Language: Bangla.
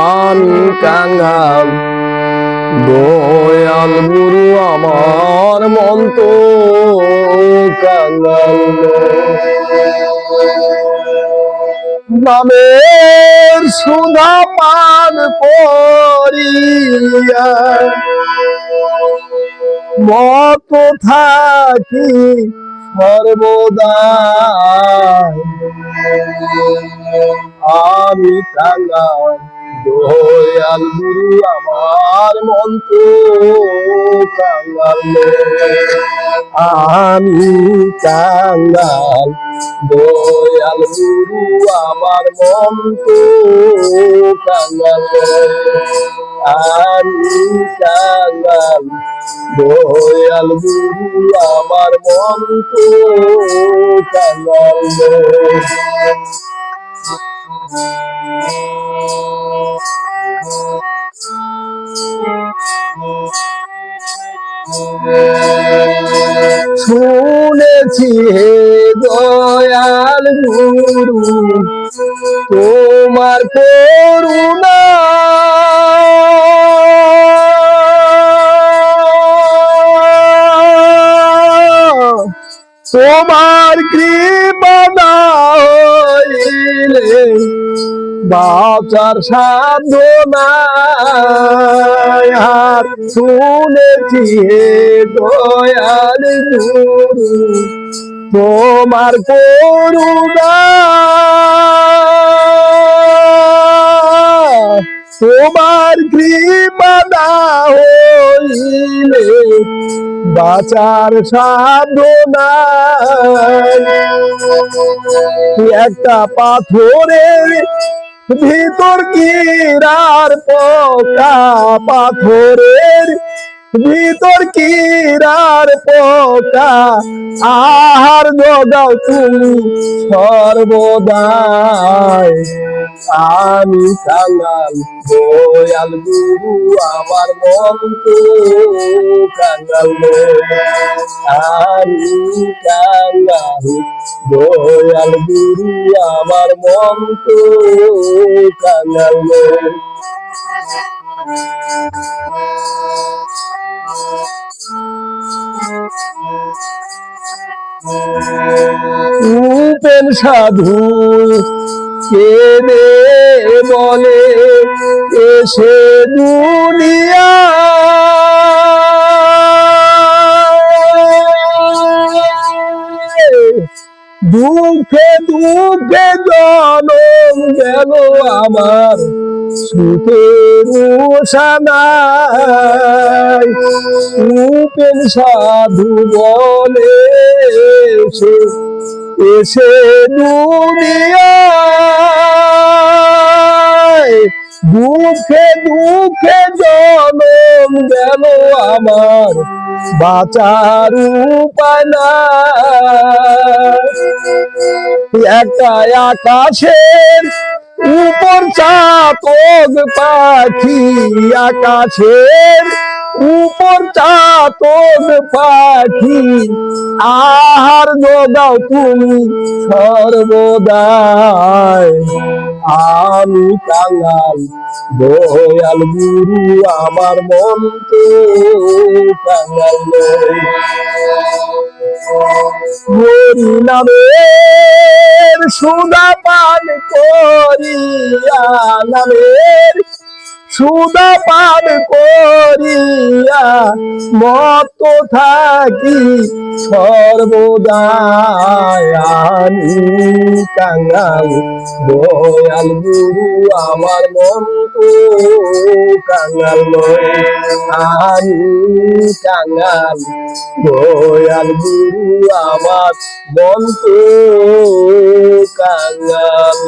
আমি কাঙ্গাল দয়াল গুরু আমার মন তো কাঙ্গাল নামের সুধা পান করিয়া মত থাকি সর্বদা আমি কাঙ্গাল দয়াল গুরু আমার মন তো কাঙ্গাল আমি কাঙ্গাল দয়াল গুরু আমার মন তো কাঙ্গাল আমি কাঙ্গাল দয়াল গুরু আমার মন তো কাঙ্গাল শুনেছি হে দয়াল গুরু তোমার করুণা তোমার কৃপা না হইলে বাঁচার সাধ্য নাই। আর শুনেছি হে দয়াল গুরু তোমার করুণা তোমার কৃপা না হইলে বাঁচার সাধ্য নাই। একটা পাথরের ভিতর কিরার পোকা পাথরের ভিতর কিরার পোকা আহার যোগাও তুমি সর্বদাই। আমি কাঙ্গাল দয়াল গুরু আমার মন তো কাঙ্গাল আমি কাঙ্গাল দয়াল গুরু আমার মন তো কাঙ্গাল উপেন সাধু কেঁদে বলে এসে দুনিয়া দুঃখে দুঃখে জনম গেল আমার সুখের সানাই। উপেন সাধু বলে এসে দুনিয়ায় দুঃখে দুঃখে জনম গেল আমার বাঁচার উপায় নাই। একটা আকাশের উপর চাতক পাখি আকাশের উপর চাতক পাখি আহার যোগাও তুমি সর্বদাই। আমি কাঙ্গাল দয়াল গুরু আমার মন তো কাঙ্গাল হরি নামের সুধা পান করিয়া নামের সুধা পান করিয়া মত থাকি সর্বদাই। আমি কাঙ্গাল দয়াল গুরু আমার মন তো কাঙ্গাল আমি কাঙ্গাল দয়াল গুরু আমার মন তো কাঙ্গাল।